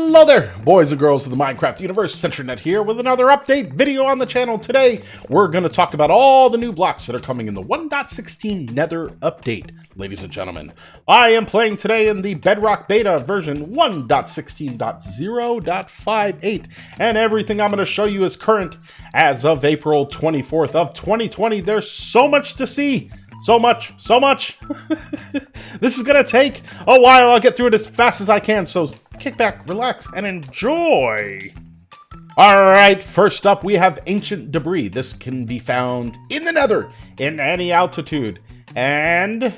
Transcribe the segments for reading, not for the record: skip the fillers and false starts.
Hello there, boys and girls of the Minecraft universe. Centranet here with another update video on the channel. Today, we're going to talk about all the new blocks that are coming in the 1.16 Nether update, ladies and gentlemen. I am playing today in the Bedrock Beta version 1.16.0.58, and everything I'm going to show you is current as of April 24th of 2020. There's so much to see. So much. This is gonna take a while. I'll get through it as fast as I can, so kick back, relax, and enjoy. Alright, first up we have Ancient Debris. This can be found in the Nether, in any altitude. And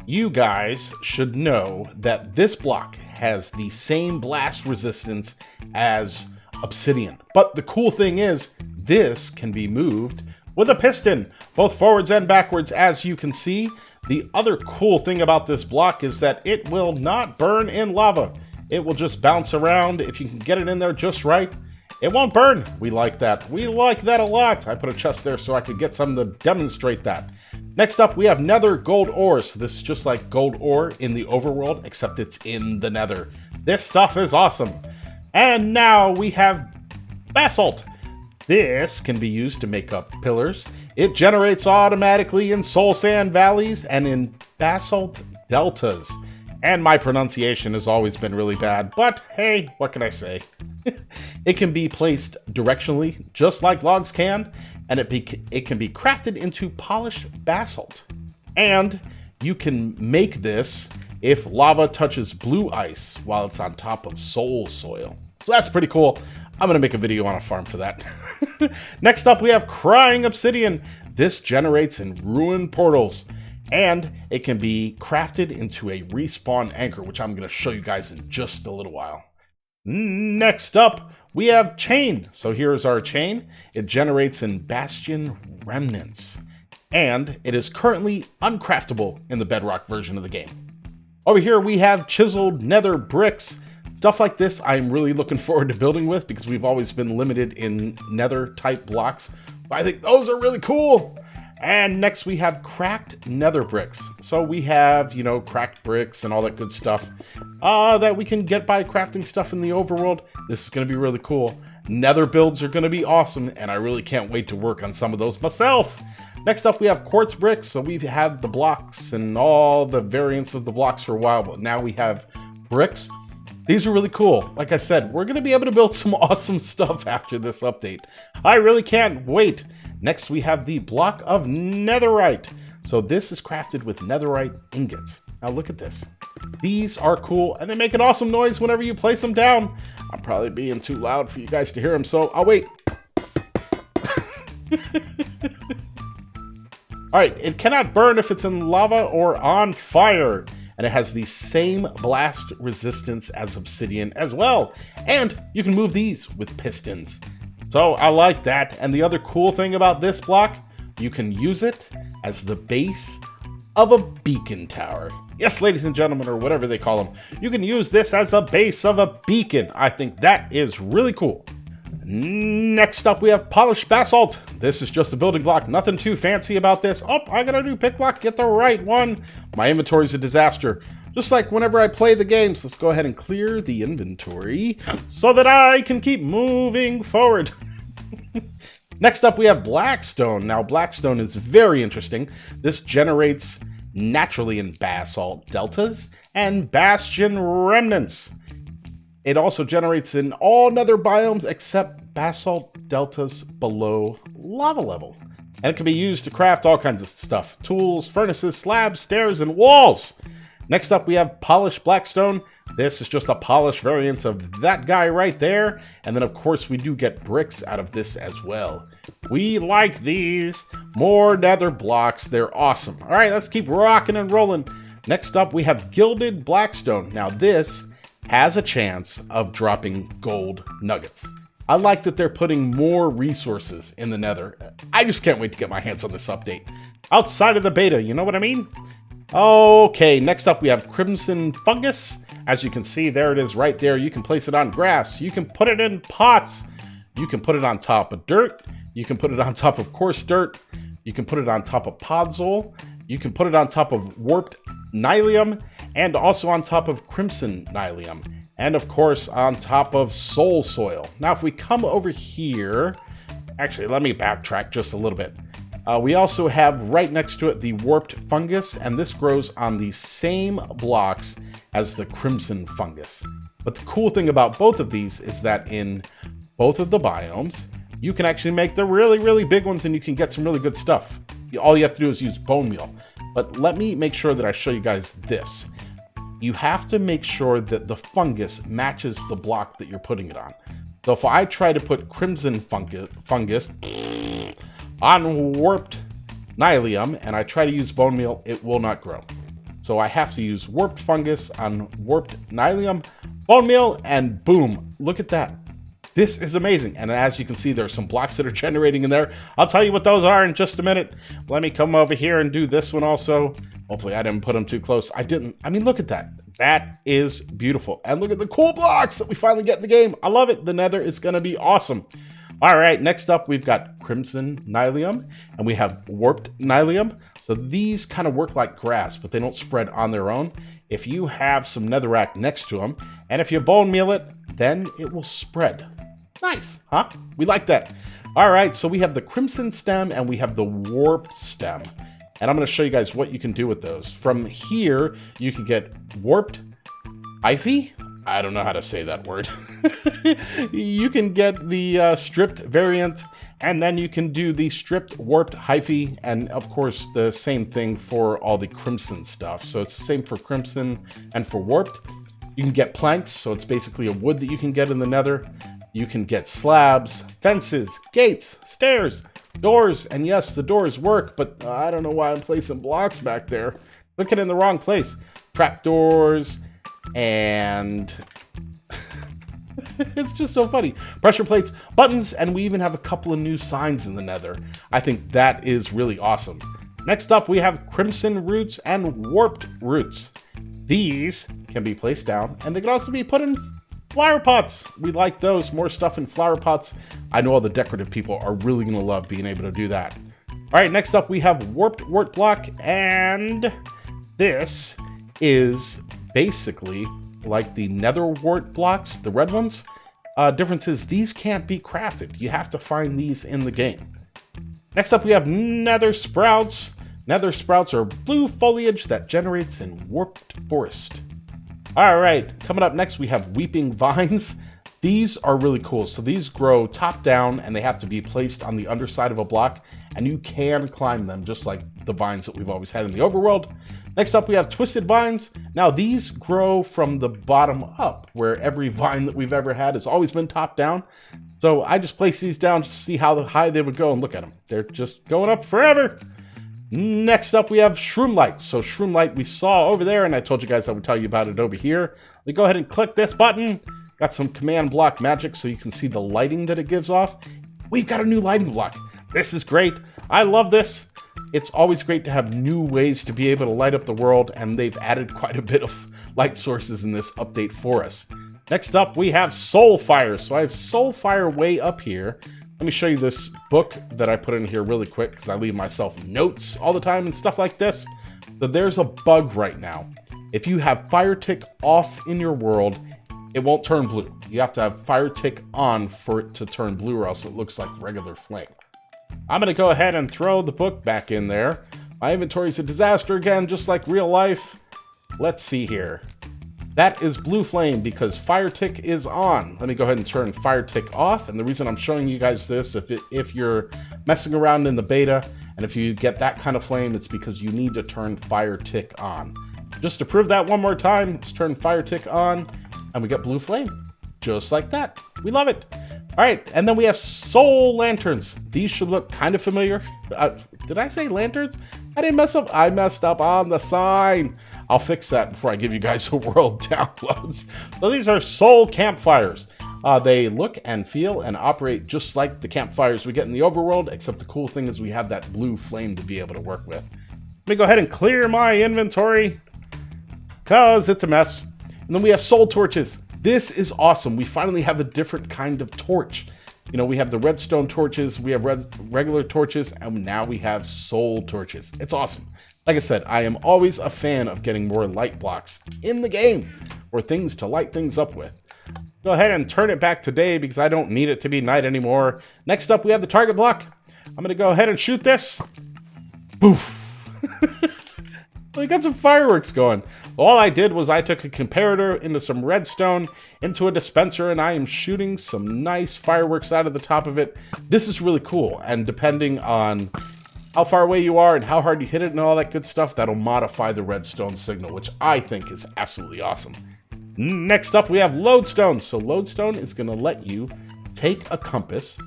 you guys should know that this block has the same blast resistance as Obsidian. But the cool thing is, this can be moved with a piston, both forwards and backwards, as you can see. The other cool thing about this block is that it will not burn in lava. It will just bounce around. If you can get it in there just right, it won't burn. We like that. We like that a lot. I put a chest there so I could get some to demonstrate that. Next up, we have Nether Gold Ore. So this is just like gold ore in the overworld, except it's in the Nether. This stuff is awesome. And now we have Basalt. This can be used to make up pillars. It generates automatically in soul sand valleys and in basalt deltas. And my pronunciation has always been really bad, but hey, what can I say? It can be placed directionally, just like logs can, and it can be crafted into polished basalt. And you can make this if lava touches blue ice while it's on top of soul soil. So that's pretty cool. I'm going to make a video on a farm for that. Next up, we have Crying Obsidian. This generates in ruined portals, and it can be crafted into a respawn anchor, which I'm going to show you guys in just a little while. Next up, we have Chain. So here's our chain. It generates in Bastion Remnants, and it is currently uncraftable in the Bedrock version of the game. Over here, we have Chiseled Nether Bricks. Stuff like this I'm really looking forward to building with because we've always been limited in Nether type blocks. But I think those are really cool. And next we have Cracked Nether Bricks. So we have, cracked bricks and all that good stuff that we can get by crafting stuff in the overworld. This is going to be really cool. Nether builds are going to be awesome, and I really can't wait to work on some of those myself. Next up we have Quartz Bricks. So we've had the blocks and all the variants of the blocks for a while, but now we have bricks. These are really cool. Like I said, we're going to be able to build some awesome stuff after this update. I really can't wait. Next, we have the block of netherite. So this is crafted with netherite ingots. Now look at this. These are cool, and they make an awesome noise whenever you place them down. I'm probably being too loud for you guys to hear them, so I'll wait. All right, it cannot burn if it's in lava or on fire. And it has the same blast resistance as Obsidian as well. And you can move these with pistons. So I like that. And the other cool thing about this block, you can use it as the base of a beacon tower. Yes, ladies and gentlemen, or whatever they call them. You can use this as the base of a beacon. I think that is really cool. Next up, we have Polished Basalt. This is just a building block. Nothing too fancy about this. Oh, I gotta do pick block, get the right one. My inventory is a disaster. Just like whenever I play the games. Let's go ahead and clear the inventory so that I can keep moving forward. Next up, we have Blackstone. Now, Blackstone is very interesting. This generates naturally in basalt deltas and bastion remnants. It also generates in all nether biomes except basalt deltas below lava level. And it can be used to craft all kinds of stuff. Tools, furnaces, slabs, stairs, and walls. Next up, we have Polished Blackstone. This is just a polished variant of that guy right there. And then, of course, we do get bricks out of this as well. We like these. More nether blocks. They're awesome. All right, let's keep rocking and rolling. Next up, we have Gilded Blackstone. Now, this has a chance of dropping gold nuggets. I like that they're putting more resources in the Nether. I just can't wait to get my hands on this update. Outside of the beta, you know what I mean? Okay, next up we have Crimson Fungus. As you can see, there it is right there. You can place it on grass. You can put it in pots. You can put it on top of dirt. You can put it on top of coarse dirt. You can put it on top of podzol. You can put it on top of warped nylium and also on top of crimson nylium. and of course on top of soul soil. Now if we come over here, actually let me backtrack just a little bit. We also have right next to it the warped fungus, and this grows on the same blocks as the crimson fungus. But the cool thing about both of these is that in both of the biomes, you can actually make the really, really big ones and you can get some really good stuff. All you have to do is use bone meal. But let me make sure that I show you guys this. You have to make sure that the fungus matches the block that you're putting it on. So if I try to put crimson fungus on warped nylium and I try to use bone meal, it will not grow. So I have to use warped fungus on warped nylium, bone meal, and boom, look at that. This is amazing. And as you can see, there's some blocks that are generating in there. I'll tell you what those are in just a minute. Let me come over here and do this one also. Hopefully I didn't put them too close. I didn't. I mean, look at that. That is beautiful. And look at the cool blocks that we finally get in the game. I love it. The Nether is going to be awesome. All right, next up, we've got crimson nylium and we have warped nylium. So these kind of work like grass, but they don't spread on their own. If you have some netherrack next to them, and if you bone meal it, then it will spread. Nice, huh? We like that. All right, so we have the crimson stem and we have the warped stem. And I'm going to show you guys what you can do with those. From here, you can get warped ivy. I don't know how to say that word. You can get the stripped variant, and then you can do the stripped warped hyphae, and of course the same thing for all the crimson stuff. So it's the same for crimson and for warped. You can get planks, so it's basically a wood that you can get in the nether. You can get slabs, fences, gates, stairs, doors, and yes, the doors work, but I don't know why I'm placing blocks back there. Looking in the wrong place. Trapdoors, and it's just so funny. Pressure plates, buttons, and we even have a couple of new signs in the nether. I think that is really awesome. Next up, we have crimson roots and warped roots. These can be placed down, and they can also be put in flower pots. We like those. More stuff in flower pots. I know all the decorative people are really going to love being able to do that. All right, next up, we have warped wart block, and this is basically like the nether wart blocks, the red ones. Difference is these can't be crafted. You have to find these in the game. Next up, we have nether sprouts. Nether sprouts are blue foliage that generates in warped forest. All right, coming up next, we have weeping vines. These are really cool. So these grow top down and they have to be placed on the underside of a block, and you can climb them just like the vines that we've always had in the overworld. Next up, we have twisted vines. Now these grow from the bottom up, where every vine that we've ever had has always been top down. So I just placed these down to see how high they would go, and look at them. They're just going up forever. Next up, we have Shrim Lights. So Shrim Light we saw over there, and I told you guys I would tell you about it over here. We go ahead and click this button. Got some command block magic so you can see the lighting that it gives off. We've got a new lighting block. This is great. I love this. It's always great to have new ways to be able to light up the world, and they've added quite a bit of light sources in this update for us. Next up, we have Soul Fire. So I have Soul Fire way up here. Let me show you this book that I put in here really quick, because I leave myself notes all the time and stuff like this. So there's a bug right now. If you have fire tick off in your world, it won't turn blue. You have to have fire tick on for it to turn blue, or else it looks like regular flame. I'm going to go ahead and throw the book back in there. My inventory is a disaster again, just like real life. Let's see here. That is blue flame because fire tick is on. Let me go ahead and turn fire tick off. And the reason I'm showing you guys this, if you're messing around in the beta, and if you get that kind of flame, it's because you need to turn fire tick on. Just to prove that one more time, let's turn fire tick on, and we get blue flame. Just like that. We love it. All right, and then we have soul lanterns. These should look kind of familiar. Did I say lanterns? I didn't mess up. I messed up on the sign. I'll fix that before I give you guys a world downloads. So these are soul campfires. They look and feel and operate just like the campfires we get in the overworld, except the cool thing is we have that blue flame to be able to work with. Let me go ahead and clear my inventory, because it's a mess. And then we have soul torches. This is awesome. We finally have a different kind of torch. You know, we have the redstone torches, we have regular torches, and now we have soul torches. It's awesome. Like I said, I am always a fan of getting more light blocks in the game. or things to light things up with. Go ahead and turn it back to day because I don't need it to be night anymore. Next up, we have the target block. I'm going to go ahead and shoot this. Boof. We got some fireworks going. All I did was I took a comparator into some redstone, into a dispenser, and I am shooting some nice fireworks out of the top of it. This is really cool, and depending on how far away you are and how hard you hit it and all that good stuff, that'll modify the redstone signal, which I think is absolutely awesome. Next up, we have Lodestone. So Lodestone is going to let you take a compass.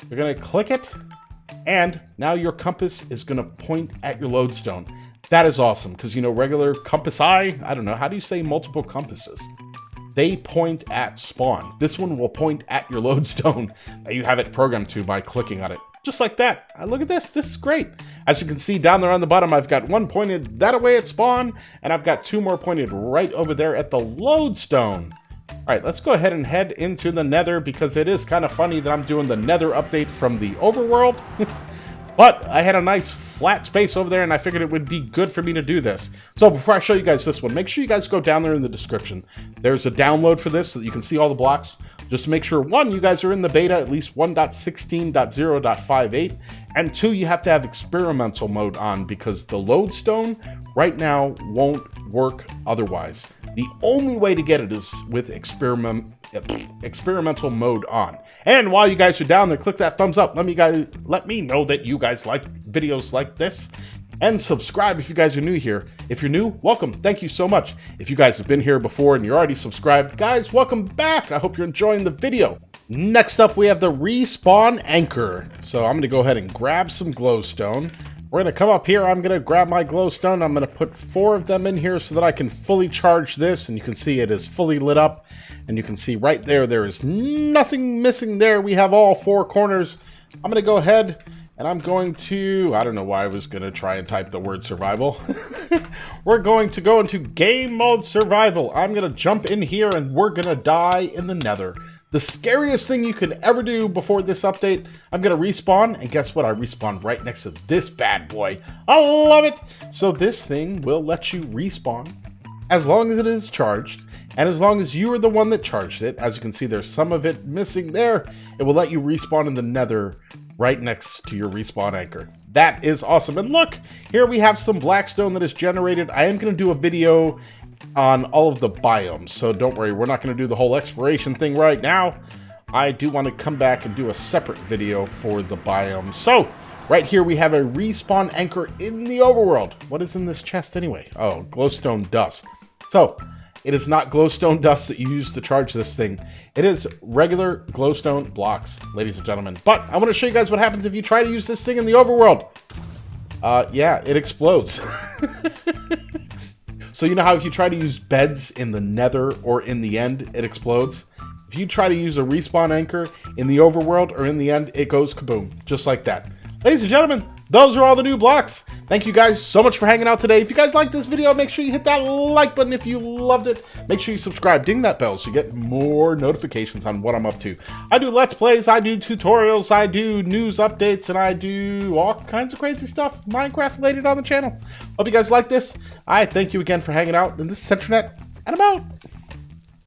You're going to click it, and now your compass is going to point at your Lodestone. That is awesome, because, you know, regular compass I don't know, how do you say multiple compasses? They point at spawn. This one will point at your Lodestone that you have it programmed to by clicking on it. Just like that. Look at this. This is great. As you can see down there on the bottom, I've got one pointed that away at spawn, and I've got two more pointed right over there at the Lodestone. All right, let's go ahead and head into the Nether, because it is kind of funny that I'm doing the Nether update from the overworld. But I had a nice flat space over there, and I figured it would be good for me to do this. So before I show you guys this one, make sure you guys go down there in the description. There's a download for this so that you can see all the blocks. Just make sure, one, you guys are in the beta, at least 1.16.0.58, and two, you have to have experimental mode on, because the Lodestone right now won't work otherwise. The only way to get it is with experimental mode on. And while you guys are down there, click that thumbs up. Let me know that you guys like videos like this. And subscribe if you guys are new here. If you're new, welcome. Thank you so much. If you guys have been here before and you're already subscribed, guys, welcome back. I hope you're enjoying the video. Next up, we have the respawn anchor. So I'm going to go ahead and grab some glowstone. We're going to come up here. I'm going to grab my glowstone. I'm going to put 4 of them in here so that I can fully charge this. And you can see it is fully lit up. And you can see right there, there is nothing missing there. We have all 4 corners. I'm going to go ahead and I'm going to, I don't know why I was going to try and type the word survival. We're going to go into game mode survival. I'm going to jump in here and we're going to die in the Nether. The scariest thing you could ever do before this update. I'm going to respawn, and guess what? I respawn right next to this bad boy. I love it. So this thing will let you respawn as long as it is charged, and as long as you are the one that charged it. As you can see, there's some of it missing there. It will let you respawn in the Nether right next to your respawn anchor. That is awesome. And look, here we have some blackstone that is generated. I am going to do a video on all of the biomes, so don't worry, we're not going to do the whole exploration thing right now. I do want to come back and do a separate video for the biomes. So right here we have a respawn anchor in the overworld. What is in this chest anyway? Oh, glowstone dust. So it is not glowstone dust that you use to charge this thing. It is regular glowstone blocks, ladies and gentlemen. But I want to show you guys what happens if you try to use this thing in the overworld. Yeah, it explodes. So you know how if you try to use beds in the Nether or in the end, it explodes? If you try to use a respawn anchor in the overworld or in the end, it goes kaboom, just like that. Ladies and gentlemen, those are all the new blocks. Thank you guys so much for hanging out today. If you guys liked this video, make sure you hit that like button. If you loved it, make sure you subscribe, ding that bell so you get more notifications on what I'm up to. I do Let's Plays, I do tutorials, I do news updates, and I do all kinds of crazy stuff Minecraft related on the channel. Hope you guys like this. I thank you again for hanging out. And this is Centranet, and I'm out.